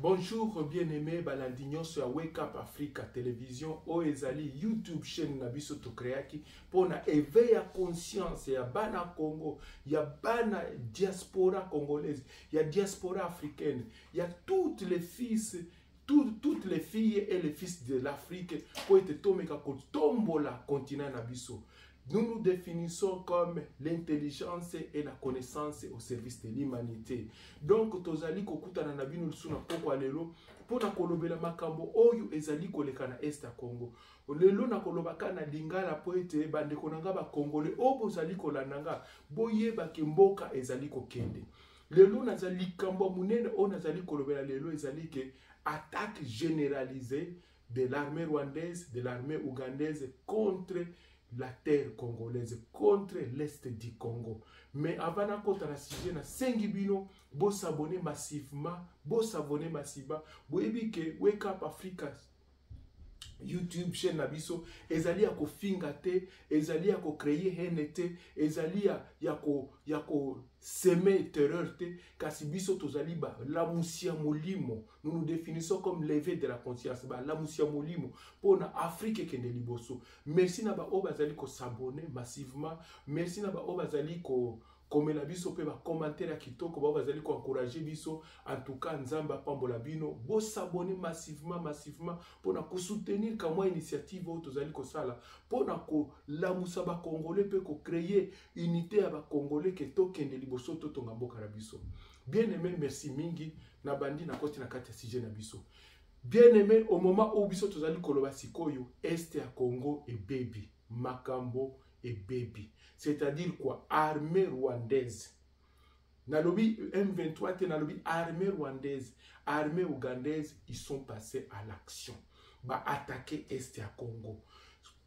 Bonjour bien-aimé balandignon sur Wake Up Africa Télévision o ezali YouTube chaîne na biso to créaki pour na éveiller conscience ya bana Congo, ya bana diaspora congolaise, ya diaspora africaine, ya toutes les fils toutes les filles et les fils de l'Afrique pour être tomeka kotombola continent na biso. Nous nous définissons comme l'intelligence et la connaissance au service de l'humanité. Donc, tozali kokuta na nabino lusuna poko alelo pour na kolobela makambo oyo ezali koleka na Est ya Congo. Lelo na kolobaka na lingala po ete bande konanga ba Congolais o bozali kolananga boyeba ke mboka ezali kokende. Lelo nazali kambo munene o nazali kolobela lelo ezali ke attaque généralisée de l'armée rwandaise, de l'armée ougandaise contre la terre congolaise, contre l'est du Congo. Mais avant de kota na sujet na sengi bino, bo s'abonner massivement, bo s'abonner massivement, bo ebi ke Wake Up Africa YouTube chaîne na biso ezali ya ko finga te, ezali ya ko créer haine te, ezali ya ko semer terreur te, kasi biso tozali ba la musia molimo. Nous nous définissons comme lever de la conscience, ba la musia molimo pour na Afrique kende liboso. Merci na ba o bazali ko s'abonner massivement, merci na ba o bazali ko komela biso pe ba commentaire kitoko ba bazali ko encourager biso. En tout cas nzamba pambola bino bo s'abonner massivement pour na ko soutenir kamwa initiative o tozali ko sala pour na ko la musa ba congolais pe ko créer unité ya ba congolais ke to kende liboso to tonga mboka na biso. Bien aimé, merci mingi na bandi na koti na kati ya sujet na biso. Bien aimé, au moment où biso tozali koloba sikoyo Est ya Congo et baby makambo et baby, c'est-à-dire quoi? Armée rwandaise. Nalobi M23 te nalobi armée rwandaise, armée ougandaise, ils sont passés à l'action. Ba attaquer Est ya Congo.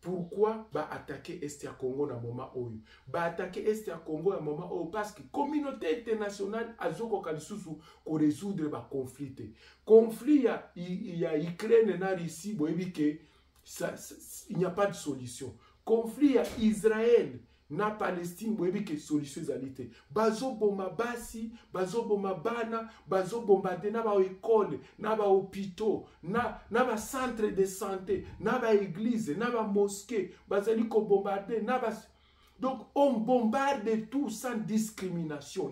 Pourquoi ba attaquer Est ya Congo na moment oyo? Ba attaquer Est ya Congo na moment oyo parce que communauté internationale azoko kalisusu ko résoudre ba conflit. Conflit ya Ukraine na Russie boyebi ke il n'y a pas de solution. Conflit à Israël na Palestine boyebi ke solution ezalite. Bazo bomba basi, bazo bomba bana, bazo bombarder na ba école, na ba hôpitaux, na ba centre de santé, na ba église, na ba mosquée, bazali ko bombarder na ba. Donc on bombarde tout sans discrimination.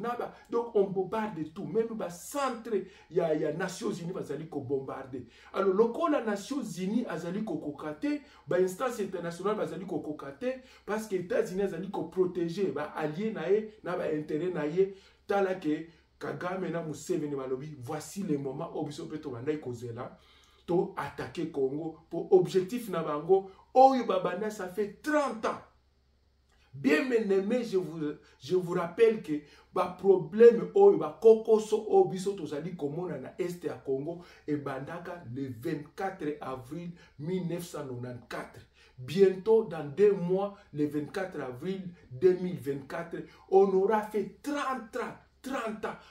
Donc on bombarde tout. Même le centre, il y a Nations Unies bazali ko bombarder. Alors lorsque la Nations Unies azali ko kokate, ba instance internationale bazali ko kokate parce que les États-Unis azali ko protéger ba alliés nae na ba intérêt nae tala ke Kagame na Museveni balobi voici le moment où biso peto bandai kozela to attaquer Congo pour objectif na bango oyo babanda ça fait 30 ans. Bien aimé, je vous rappelle que ba problème oyo ba kokoso obiso tozali komona na Est ya Congo et bandaka le 24 avril 1994. Bientôt dans 2 mois, le 24 avril 2024, on aura fait 30 ans.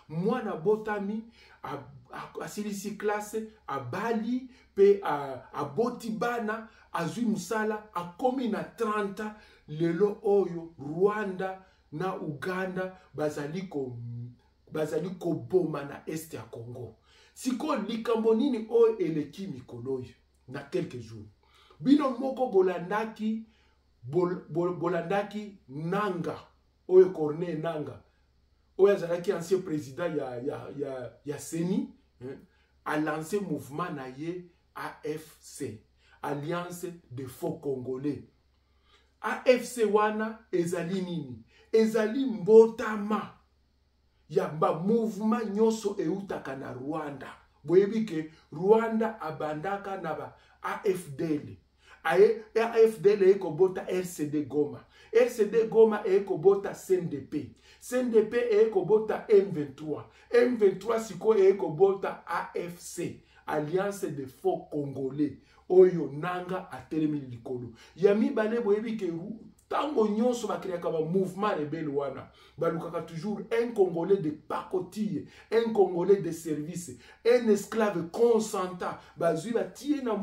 Moi na botami à Silisi classe à Bali pe à Botibana à Zumusala à Komina 30 ans. Lelo oyo Rwanda na Uganda bazali ko boma na Est ya Congo. Siko likambo nini oyo eleki mikolo na quelques jours. Bino moko bolandaki Nanga oyo Corneille Nanga oyo azalaki ancien président ya CENI a lancé mouvement na ye AFC, Alliance de Faux Congolais. AFC wana ezali nini? Ezali mbotama ya ba mouvement nyoso eutaka na Rwanda. Boyebi ke Rwanda abandaka na ba AFDL. AFDL ekobota RCD Goma. RCD Goma ekobota CNDP. CNDP ekobota M23. M23 siko ekobota AFC, Alliance de Faux Congolais. Oyo Nanga atelemi likolo. Yami bale boyebi ke tango nyonso bakreaka ba mouvement rebelle wana balukaka toujours un Congolais de pacotille, un Congolais de service, un esclave consentant bazui batie na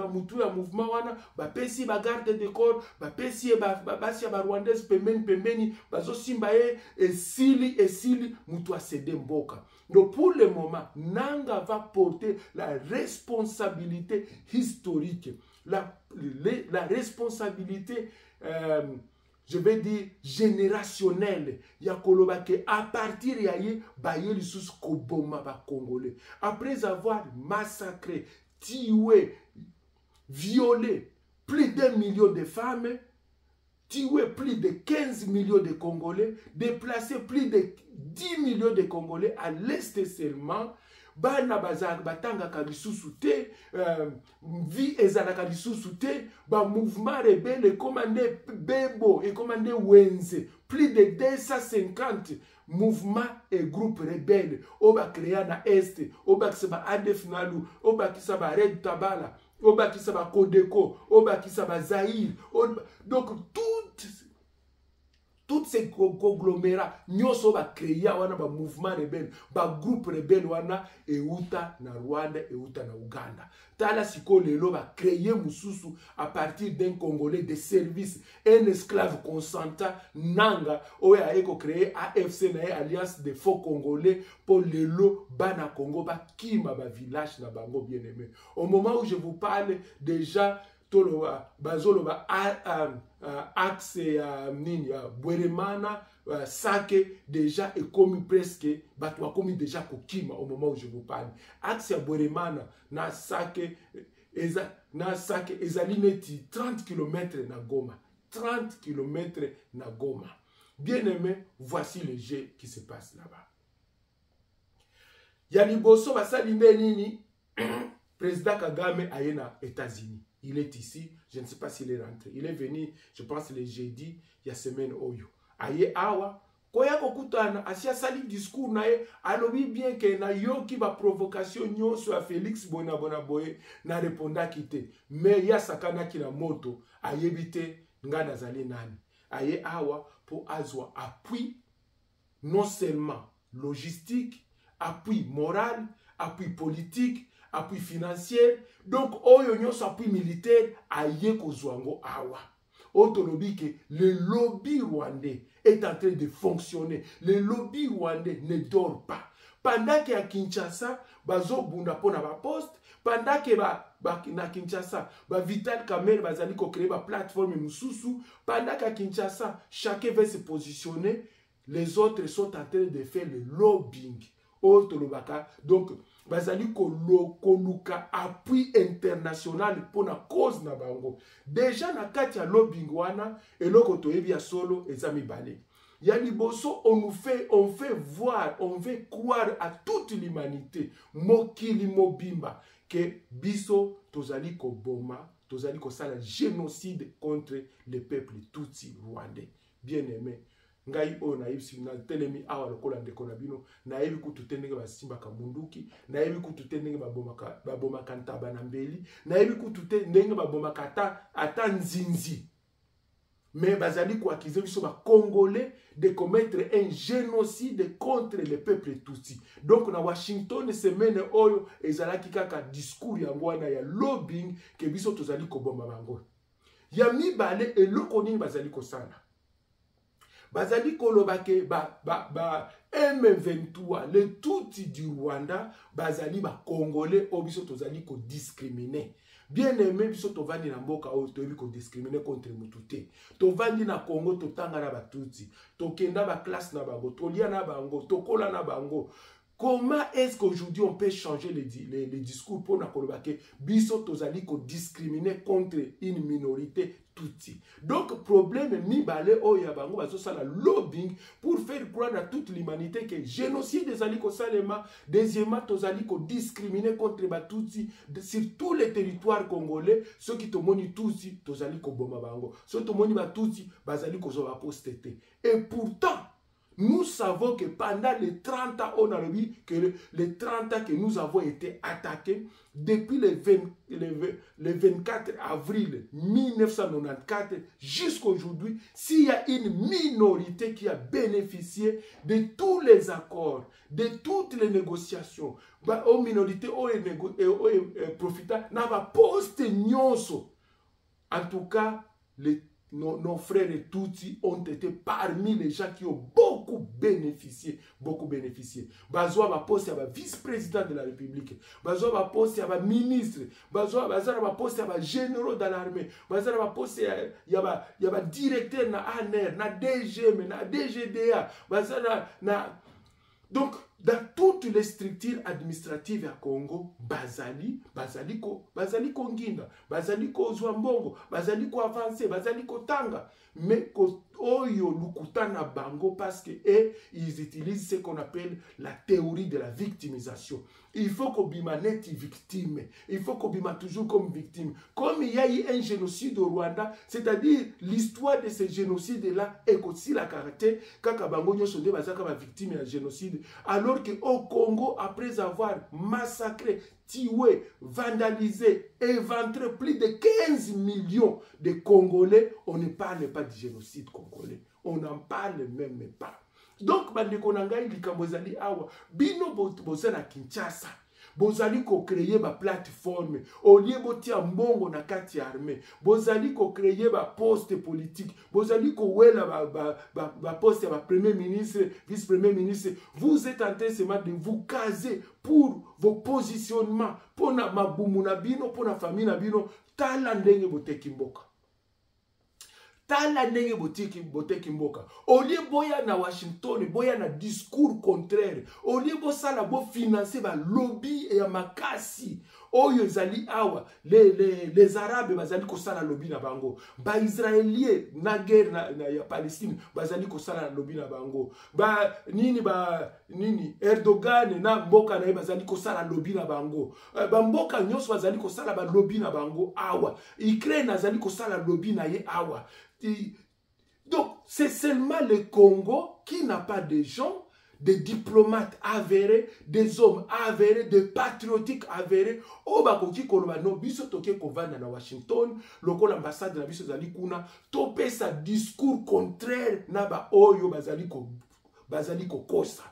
mutu ya mouvement wana bapesi ba garde de corps bapesi basi ya ba rwandais pembeni bazosimba ye esili mutu asede mboka. Donc pour le moment Nanga va porter la responsabilité historique, la responsabilité je vais dire générationnelle ya koloba ke à partir ya ye baye lisusu koboma ba Congolais après avoir massacré, tué, violé plus d'1 million de femmes, tué plus de 15 millions de Congolais, déplacé plus de 10 millions de Congolais à l'est seulement. Bana bazak batanga kalisusu te, vie ezalaka lisusu te, ba mouvement rebelle commandé Bebo et commandé Wenze, plus de 250 mouvements et groupes rebelles, oba créa na est, oba kisaba ADF Nalu, oba kisaba Red Tabala, oba kisaba Kodeko, oba kisaba Zaïre, donc toutes ces conglomérats nyoso ba créé wana ba mouvement rebelle ba groupe rebelle wana euta na Rwanda euta na Uganda. Tala siko lelo ba créé mususu à partir d'un Congolais de service, un esclave consentant Nanga oya eko créé AFC na alliance de faux Congolais pour lelo bana Congo ba kima ba village na bango bien aimé. Au moment où je vous parle déjà bazoloba axe nini Bweremana Sake déjà est commis presque batwa commis déjà kokima au moment où je vous parle. Axe ya Bweremana na Sake ezali neti 30 km na Goma, 30 km na Goma. Bien aimé, voici le jeu qui se passe là-bas. Yaliboso basali nini président Kagame aye na États-Unis. Il est ici, je ne sais pas s'il est rentré. Il est venu, je pense, le jeudi, il y a semaine oyo. Aye awa, koya kokutana, asia sali discours na ye, alobi bien que na yoki ba provocation nyonso a Félix Bonaboye na réponda kite. Mais ya sakana ki na moto, aye bite nga nazali nani. Aye awa pour azwa appui non seulement logistique, appui moral, appui politique, appui financier, donc oyo nyonso appui militaire aye kozwango awa. Otolobi que le lobby rwandais est en train de fonctionner. Le lobby rwandais ne dort pas. Pendant que à Kinshasa, bazo bunda pona ba poste, pendant que na Kinshasa, ba Vital Kamerhe bazali ko créer ba plateforme mususu, pendant qu'à Kinshasa, chacun veut se positionner, les autres sont en train de faire le lobbying. Otolobaka, donc bazali koluka appui international pour la cause na bango. Déjà na kati ya lobbying wana eloko toyebi ya solo ezami bale. Ya liboso on fait voir, on fait croire à toute l'humanité mokili mobimba que biso tozali ko boma, tozali ko sala génocide contre le peuple tutsi rwandais. Bien aimé. Ngai o na yibisi na telemi awa lokola ndeko na bino na yebi kutu tendenge basimba ka munduki na yebi kutu tendenge baboma kantaba na mbeli na yebi kutu tendenge baboma kata ata nzinzi. Mais bazali ko accuser biso ba Congolais de commettre un génocide contre le peuple tutsi. Donc na Washington semaine oyo ezalaki kaka discours ya ngwana ya lobbying ke biso tozali ko bomba bango. Ya mibale eloko nini bazali ko sala. Bazali koloba ke M23 le Tutsi du Rwanda bazali ba Congolais obiso tozali ko discriminer. Bien aimé biso tovandi na mboka o toyebi ko discriminer contre mutute. Tovandi na Congo totanga na ba Tutsi, tokenda ba classe na bango, tolia na bango, tokola na bango. Comment est-ce qu'aujourd'hui on peut changer les discours pour na koloba ke biso tozali ko discriminer contre une minorité Tutsi. Donc problème mibale oya bango bazo sala lobbying pour faire croire à toute l'humanité que génocide des aliko salema, deuxièmement tozali ko discriminer contre ba Tutsi sur tous les territoires congolais, ceux qui tomoni Tutsi tozali ko boma bango, ceux tomoni ba Tutsi bazali ko zo ba postete. Et pourtant Nous savons que pendant les 30 ans, on a dit que les 30 ans que nous avons été attaqués, depuis le 24 avril 1994 jusqu'à aujourd'hui, s'il y a une minorité qui a bénéficié de tous les accords, de toutes les négociations, aux minorités, aux profitants, n'a pas posté nyonso. En tout cas, nos frères et Tutsis ont été parmi les gens qui ont beaucoup bénéficié. Bazoa va poste à vice-président de la République. Bazoa va poste à ministre. Bazoa va poste à généraux dans l'armée. Bazoa va poste à directeur na ANR, na DGM, na DGDA. Bazoa na... Donc, dans toutes les structures administratives à Congo, Bazali Konginga, Bazali ko Zwambongo, Bazali ko Avancé, Bazali ko Tanga, mais Oyo Lukutana Bango parce que ils utilisent ce qu'on appelle la théorie de la victimisation. Il faut qu'on bimanette victime, il faut qu'on bima toujours comme victime. Comme il y a eu un génocide au Rwanda, c'est-à-dire l'histoire de ce génocide-là est aussi la caractère quand Bango Nyosonde Bazaka va victime d'un génocide, alors qu'au Congo, après avoir massacré, tué, vandalisé, éventré plus de 15 millions de Congolais, on ne parle pas du génocide congolais. On n'en parle même pas. Donc, bandeko nangai likambozali awa, bino bozana Kinshasa. Bozali ko créer ba plateforme, au lieu botia mbongo na kati armée. Bozali ko créer ba poste politique. Bozali ko wela ba poste ba premier ministre, vice-premier ministre. Vous êtes en train seulement de vous caser pour vos positionnements, pour na mabumu na bino, pour na famille na bino, tala ndenge boteki mboka. Tala ndenge boteki mboka. Au lieu boya na Washington, boya na discours contraire. Au lieu bo sala bo financer ba lobby et ya makasi. Oyo zali awa les Arabes bazali ko sala lobby na bango. Ba Israélien na guerre na ya Palestine bazali ko sala lobby na bango. Nini Erdogan na mboka na bazali ko sala lobby na bango. Ba mboka nyonso bazali ko sala ba lobby na bango awa. Ukraine azali ko sala lobby na ye awa. Donc, c'est seulement le Congo qui n'a pas de gens, des diplomates avérés, des hommes avérés, des patriotiques avérés. Au bakoki koloba no biso toke kovanda na Washington, loko l'ambassade na biso zali kuna, topé sa discours contraire na ba oyo bazali ko kosa.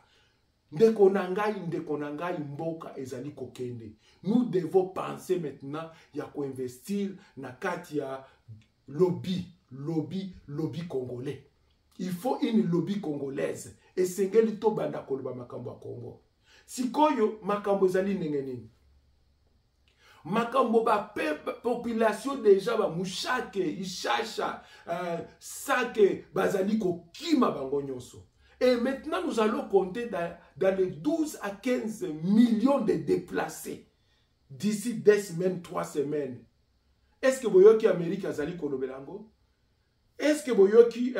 Ndeko nangai mboka ezali kokende. Nous devons penser maintenant ya ko investir na kati ya lobby congolais. Il faut une lobby congolaise. Et sengeli to banda koloba makambo ya Congo. Sikoyo makambo zali nini. Makambo ba population déjà ba mushake, ishasha, sake bazali ko kima bango nyonso. Et maintenant nous allons compter dans les 12 à 15 millions de déplacés d'ici 2 semaines, 3 semaines. Est-ce que boyoki Amérique azali kolobelango? Est-ce que boyoki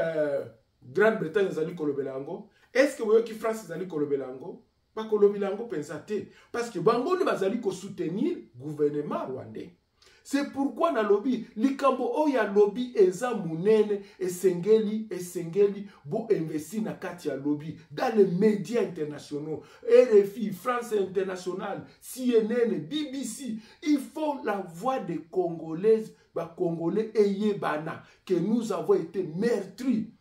Grande-Bretagne azali kolobelango? Est-ce que boyoki France azali kolobelango? Ba kolobelango pensate. Parce que bango ne bazali ko soutenir gouvernement rwandais. C'est pourquoi na lobby, likambo oya lobby eza munene esengeli bo investi na kati ya lobby dans les médias internationaux, RFI, France Internationale, CNN, BBC. Il faut la voix des Congolaises, Congolais et bana que nous avons été meurtris.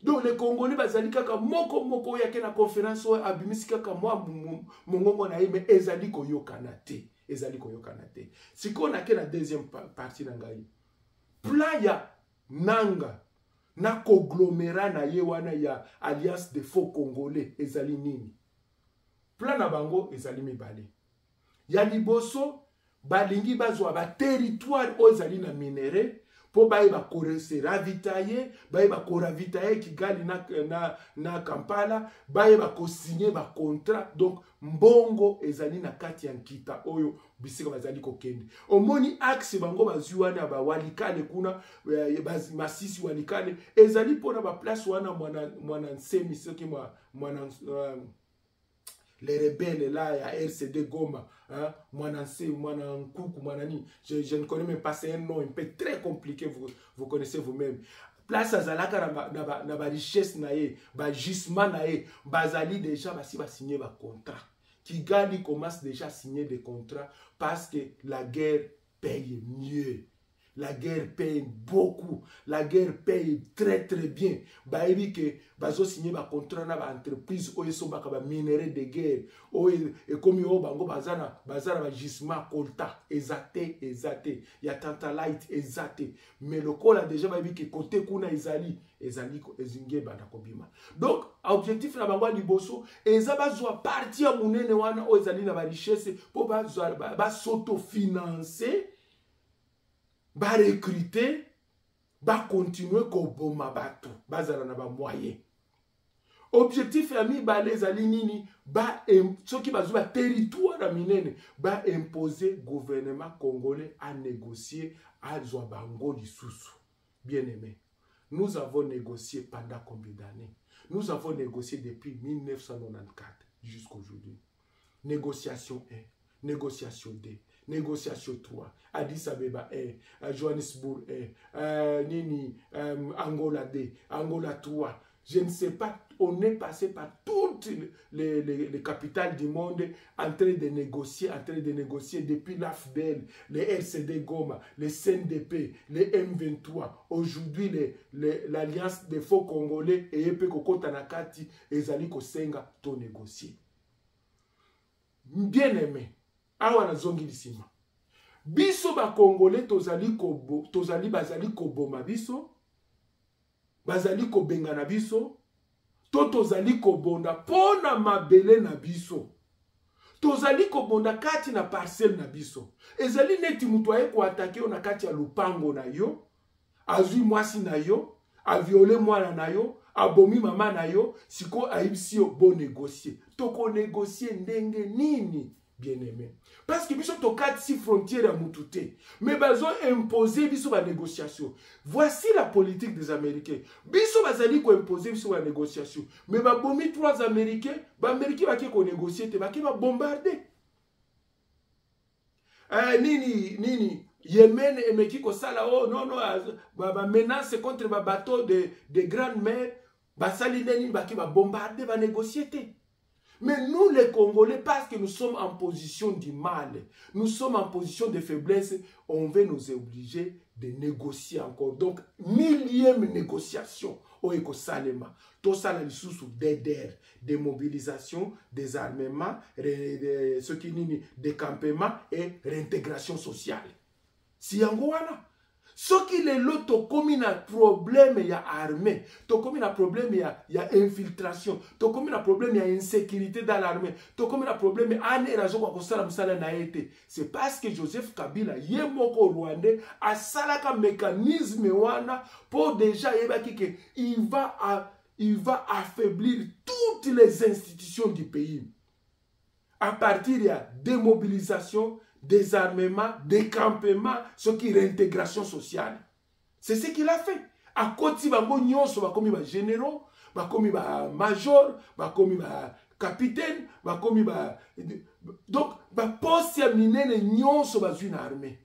Donc les Congolais bazali kaka moko ya na conférence o abimisi kaka mwa mongongo na yeme ezali koyokana te. Si on a la deuxième partie nangai. Plan ya nanga na conglomérat na yewana ya alliance de faux congolais ezali nini. Plan na bango ezali mibale. Ya liboso balingi bazwa ba territoire ezali na minéraux po baeba korese ravitailler, baeba koravitailler Kigali na Kampala, baeba ko signer ba contrat. Donc mbongo ezali na kati ya nkita oyo bisika bazali kokende. Omoni axe bango bazuwana ba walikale kuna masisi walikale ezali pona ba place wana mwana nsemi soki mwana les rebelles là, il y a RCD Goma, hein, Mwananse, Mwanankuku, Mwanani, je ne connais même pas, c'est un nom un peu très compliqué, vous connaissez vous-même. place azalaka na ba richesse na ye, ba gisement na ye, bazali déjà basi ba signer ba contrat. Kigali commence déjà à signer des contrats parce que la guerre paye mieux. La guerre paye beaucoup. La guerre paye très très bien. Baebi que bazo signer ba contrat na ba entreprise oyo so baka ba minerai de guerre. Oyo e komi o bango bazana ba gisement colta ezate. Ya tantalite ezate. Mais le col a déjà baebi que côté kuna ezali ko ezinge bana kobima. Donc objectif na bango liboso eza bazwa parti ya munene wana o ezali na ba richesse po ba s'autofinancer. Ba recruter, ba continuer koboma bato, bazala na ba moyen. Objectif ami ba les alinini, ba ceux qui bazo ba territoire na minene, ba imposer gouvernement congolais à négocier à Zouabango lisusu. Bien aimé, nous avons négocié pendant combien d'années? Nous avons négocié depuis 1994 jusqu'à aujourd'hui. Négociation 1, négociation 2. Négociation 3, Addis Abeba 1, Johannesburg 1, Angola 2, Angola 3. Je ne sais pas, on est passé par toutes les capitales du monde en train de négocier depuis l'AFDL, les RCD Goma, les CNDP, les M23. Aujourd'hui, l'Alliance des faux Congolais et Epe Koko Tanakati et Zali Kosenga to négocier. Bien aimé. Awa na zongi lisima. Biso ba Congolais bazali koboma biso. Bazali kobenga na biso. Tozali kobonda pona mabele na biso. Tozali kobonda kati na parcelle na biso. Ezali neti mutu aye ko atake na kati ya lupango na yo. Azui mwasi na yo. Aviole mwana na yo. Abomi mama na yo. Siko aibisi yo bo négocier. Toko négocier ndenge nini? Bien aimé. Parce que biso tokati si frontière à Moutouté. Mais bazo imposer biso ba négociation. Voici la politique des Américains. Biso bazali ko imposer biso ba négociation. Mais ba bomi 3 Américains, ba Américains ba ki ko négocier te ba ki ba bombarder. Nini Yémen et Meki ko sala oh non ba menace contre ba bateau de grande mer, ba sali neni ba ki ba bombarder ba négocier te. Mais nous les Congolais, parce que nous sommes en position du mal, nous sommes en position de faiblesse, on veut nous obliger de négocier encore. Donc, 1000e négociation au Eko Salema. Tout ça, là, sous des mobilisations, des armements, ce qui est des campements et réintégration sociale. Si Yangoana. Ce qui est là, tokomi na problème ya armée, tokomi na problème ya infiltration, tokomi na problème ya insécurité dans l'armée, tokomi na problème ane razo kwa kosala msala na ete. C'est parce que Joseph Kabila yemoko rwandais a salaka mécanisme wana pour déjà yebaki que il va affaiblir toutes les institutions du pays. À partir de la démobilisation, désarmement, décampement, ce qui est réintégration sociale. C'est ce qu'il a fait. À côté, bango nyonso bakomi ba généraux, bakomi ba major, bakomi ba capitaine, bakomi ba donc ba poste ya minene nyonso bazui na armée.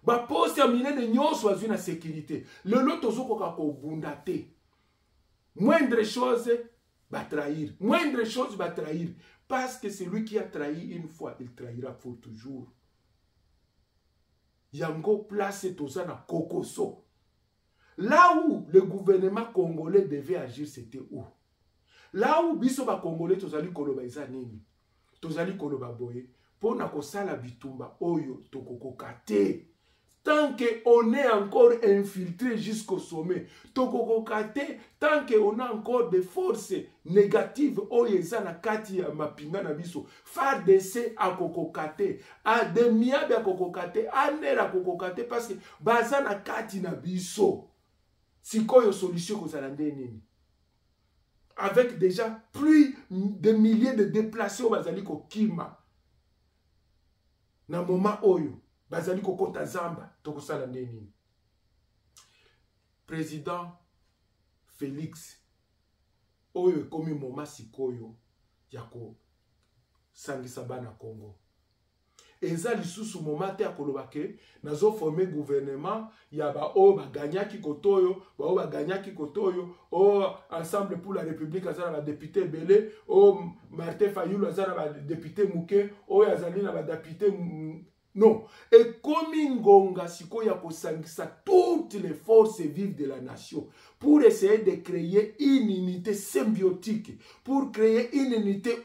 Ba poste ya minene nyonso bazui na sécurité. Le loto zokoka ko bundate. Moindre chose va trahir. Moindre chose va trahir. Parce que celui qui a trahi une fois, il trahira pour toujours. Yango place Tozana Kokoso. Là où le gouvernement congolais devait agir, c'était où? Là où Bisoba Congolais, Tozali Koloba Izanini, Tozali Koloba Boye, pour Nakosala Bitumba, Oyo, Tokoko Kate. Tant qu'on est encore infiltré jusqu'au sommet, Tokoko Kate, tant qu'on a encore des forces négatives, Oyezana Kati Mapinga Nabiso, FARDC à Kokokate, à Demiabe à Kokokate, à Nera Kokokate, parce que Bazana Kati Nabiso, c'est quoi la solution que vous allez nini? Avec déjà plus de milliers de déplacés au Bazaliko Kima, na moment Oyo. Bazali kokota zamba tokosala nini. Président Félix oyo komi moma sikoyo yako sangisa bana Congo. eza lisusu moment te akoloba ke nazo former gouvernement ya ba o baganyaki kotoyo ba o baganyaki kotoyo o ensemble pour la république azala ba député belé o Martin Fayulu azala ba député muke o azali na ba député non. Et comme Ngonga sikoya kosangisa toutes les forces vives de la nation pour essayer de créer une unité symbiotique, pour créer une unité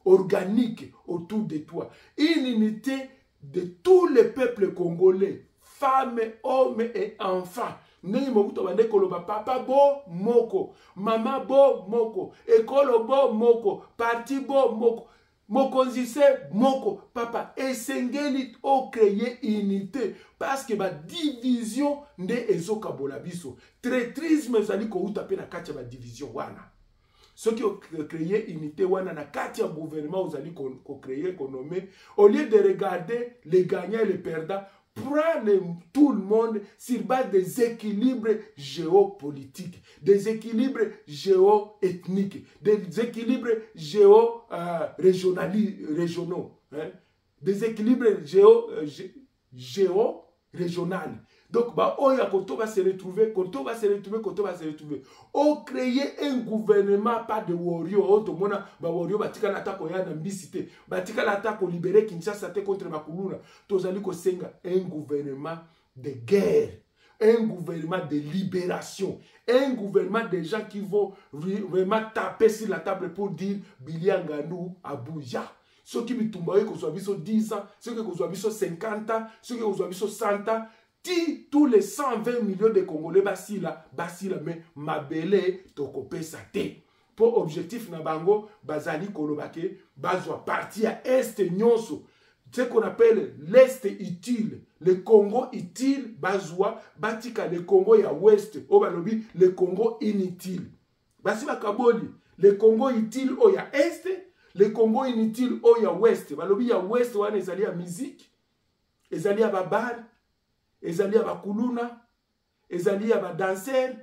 organique autour de toi, une unité de tous les peuples congolais, femmes, hommes et enfants. Ndenge mobutu bande koloba papa bo moko, mama bo moko, ekolo bo moko, parti bo moko. Mokonzi se moko papa esengeli o créer unité parce que ba division nde ezoka bola biso traîtrisme ezali ko uta pe na kati ya ba division wana ceux qui ont créé unité wana na kati ya gouvernement ozali ko créer ko nommer au lieu de regarder les gagnants et les perdants prend tout le monde sur base des équilibres géopolitiques, des équilibres géoethniques, des équilibres régionaux, hein? Des équilibres géo-régionaux. Donc, bah, Koto va se retrouver, Koto va se retrouver. On créer un gouvernement, pas de warrior. On tomona, bah, warrior, bah, tika l'attaque au yana mbisite. Bah, tika l'attaque au libéré Kinshasa contre Makuluna. Tozali ko senga un gouvernement de guerre. Un gouvernement de libération. Un gouvernement de gens qui vont vraiment taper sur la table pour dire Bilia Ngandou Abuja. Ceux qui me tombent, qu'on soit 10 ans, ceux qui soit 50 ans, ceux qui soit 100 ans, tous les 120 millions de Congolais, basila, mais mabele, tokope sate. Pour objectif, nabango, bazali kolobake, bazwa parti à Est nyonso. Ce qu'on appelle l'Est utile. Le Congo utile, bazwa, batika le Congo ya Ouest, obalobi, le Congo inutile. Basi bakaboli, le Congo utile o ya Est, le Congo inutile o ya Ouest. Balobi ya Ouest wana ezali ya musique, ezali ya babar, ezali ya bakuluna, ezali ya badanser,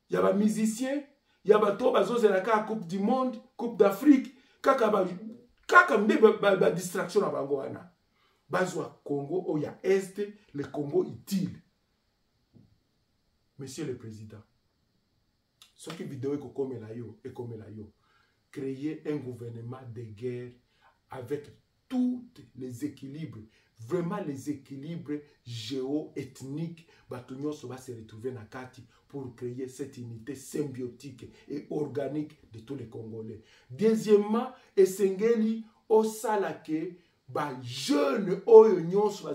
ya ba musicien, ya bato bazozela ka Coupe du Monde, Coupe d'Afrique, kaka mbe ba distraction na bango wana. Bazwa Congo o ya Est, le Congo utile. Monsieur le Président, ce qui vidéo est comme la yo, créer un gouvernement de guerre avec tous les équilibres, vraiment les équilibres géo-ethniques, Batunyoso va se retrouver na kati pour créer cette unité symbiotique et organique de tous les Congolais. Deuxièmement, Esengeli Osalake, jeunes oyo nyonso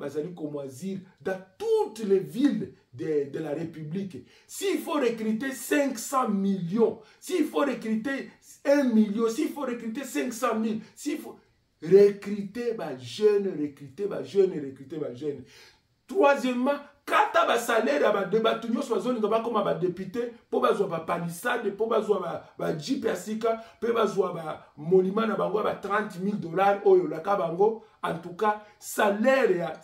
bazali komoisir dans toutes les villes de la République. S'il faut recruter 500 millions, s'il faut recruter 1 million, s'il faut recruter 500 000, s'il faut recruter jeunes. Troisièmement, kata ba salaire ya ba débat nyonso bazolinga bakoma ba député po bazwa ba palissade, po bazwa ba jeep ya sika, po bazwa ba monument na bango ba $30,000 oyo laka bango. En tout cas, salaire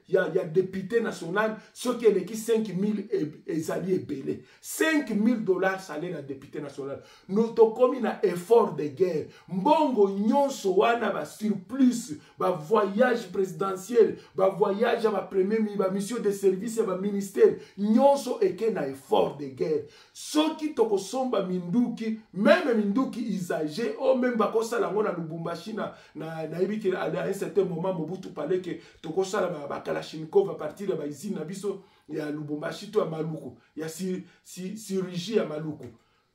ya député national, ce qui est qui 5,000 ezali ebele. $5,000 salaire ya député national. Noto komi na effort de guerre. Mbongo nyonso wana ba surplus, ba voyage présidentiel, ba voyage ba premier ba mission de service ba ministère, nyonso eke na effort de guerre. Ce qui toko somba minduki, même minduki isagé, ou même bakosala ngona Lubumbashi na ibiki à un certain moment, Mobutu parlait que Tokosala Kalachnikov à partir de la usine Nabiso, il y a Lubumbashi, à Maluku, il y a chirurgie à Maluku.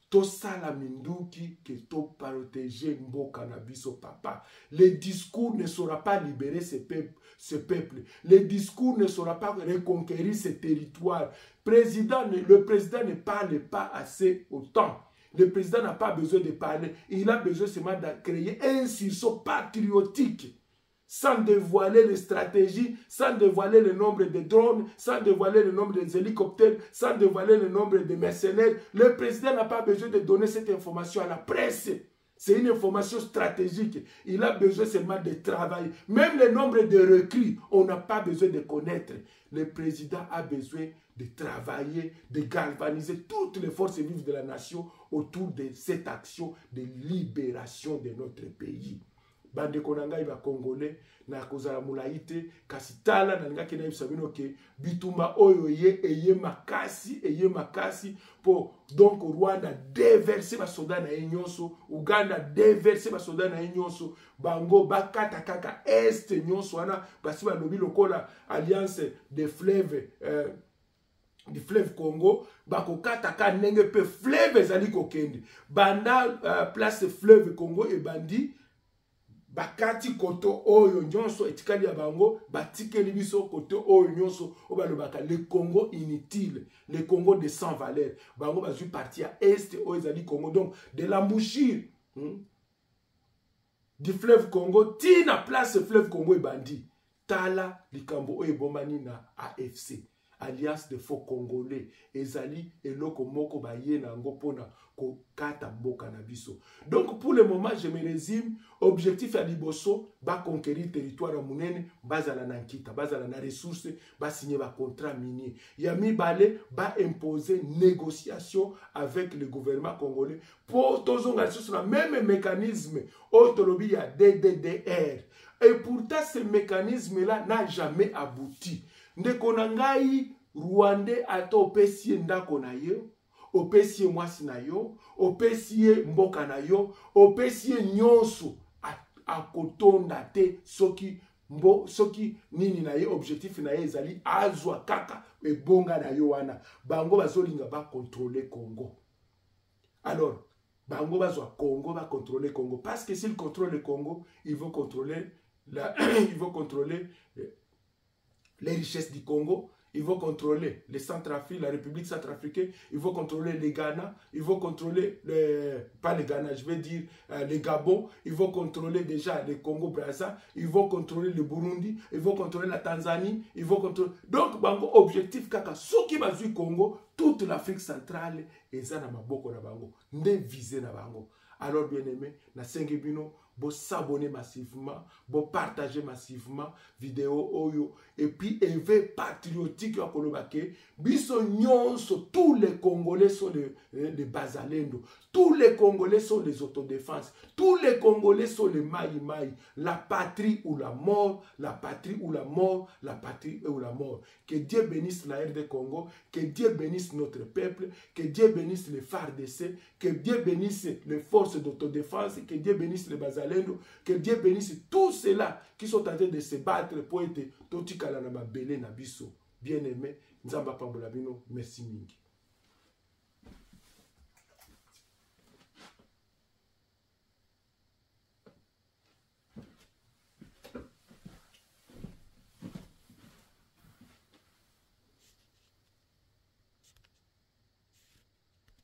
Tosala Minduki, que to protéger Mboka Nabiso papa. Le discours ne saura pas libérer ce peuple. Le discours ne saura pas reconquérir ce territoire. Le président ne parle pas assez autant. Le président n'a pas besoin de parler. Il a besoin seulement de créer un sursaut patriotique. Sans dévoiler les stratégies, sans dévoiler le nombre de drones, sans dévoiler le nombre des hélicoptères, sans dévoiler le nombre de mercenaires. Le président n'a pas besoin de donner cette information à la presse. C'est une information stratégique. Il a besoin seulement de travailler. Même le nombre de recrues, on n'a pas besoin de connaître. Le président a besoin de travailler, de galvaniser toutes les forces vives de la nation autour de cette action de libération de notre pays. bande konanga ba congolais na kozala mulaite kasi tala na ngaki na yebisabino ke bitumba oyo eye makasi po donc Rwanda déverser ba soldats na nyonso, Uganda déverser ba soldats na nyonso, bango bakata kaka est nyonso wana basi ba lobi lokola alliance des fleuves du fleuve Congo bakokata ka ndenge pe fleuve ezali kokende banda place fleuve Congo e bandi bakati koto oyo nyonso etikali ya bango batikeli biso koto oyo nyonso obalobaka le Congo inutile, le Congo de sans valeur, bango bazui parti à est oyo ezali Congo, donc de l'embouchure du fleuve Congo tina place fleuve Congo e bandi tala likambo oyo bombani na AFC, Alliance de faux congolais, ezali eloko moko baye na ngo pona ko kata mboka na biso. Donc pour le moment je me résume, objectif ya liboso ba conquérir territoire ya munene, bazala na nkita, bazala na ressources, ba signer ba contrat minier. Ya mibale ba imposer négociation avec le gouvernement congolais pour tozonga sur le même mécanisme autolobie ya DDR. Et pourtant ce mécanisme là n'a jamais abouti. Ndeko na ngai Rwandais ato opesie ndako na yo, opesie mwasi na yo, opesie mboka na yo, opesie nyonso akotonda te soki nini na ye objectif na ye ezali azwa kaka ebonga na yo wana. Bango bazolinga ba contrôler Congo. Alors bango bazwa Congo ba contrôler Congo parce que s'ils contrôlent le Congo, ils vont contrôler les richesses du Congo, ils vont contrôler les Centrafrique, la République centrafricaine, ils vont contrôler les Ghana, ils vont contrôler, pas les Ghana, je vais dire les Gabon, ils vont contrôler déjà les Congo-Brazza, ils vont contrôler le Burundi, ils vont contrôler la Tanzanie, ils vont contrôler... Donc, bango objectif kaka, ceux qui basent Congo, toute l'Afrique centrale, et ça na maboko na bango, ne visé na bango. Alors, bien aimé, na Sengebino, bo s'abonner massivement, bo partager massivement vidéo oyo et puis éveil patriotique ya kolobake biso nyonso, tous les Congolais sont les bazalendo, tous les Congolais sont les autodéfenses, tous les Congolais sont les maï, la patrie ou la mort, la patrie ou la mort, la patrie ou la mort. Que Dieu bénisse la RD Congo, que Dieu bénisse notre peuple, que Dieu bénisse les FARDC, que Dieu bénisse les forces d'autodéfense, que Dieu bénisse les bazalendo, que Dieu bénisse tous ceux-là qui sont en train de se battre pour être totikala na mabele na biso. Bien aimé, Nzamba Pambola Bino, merci mingi.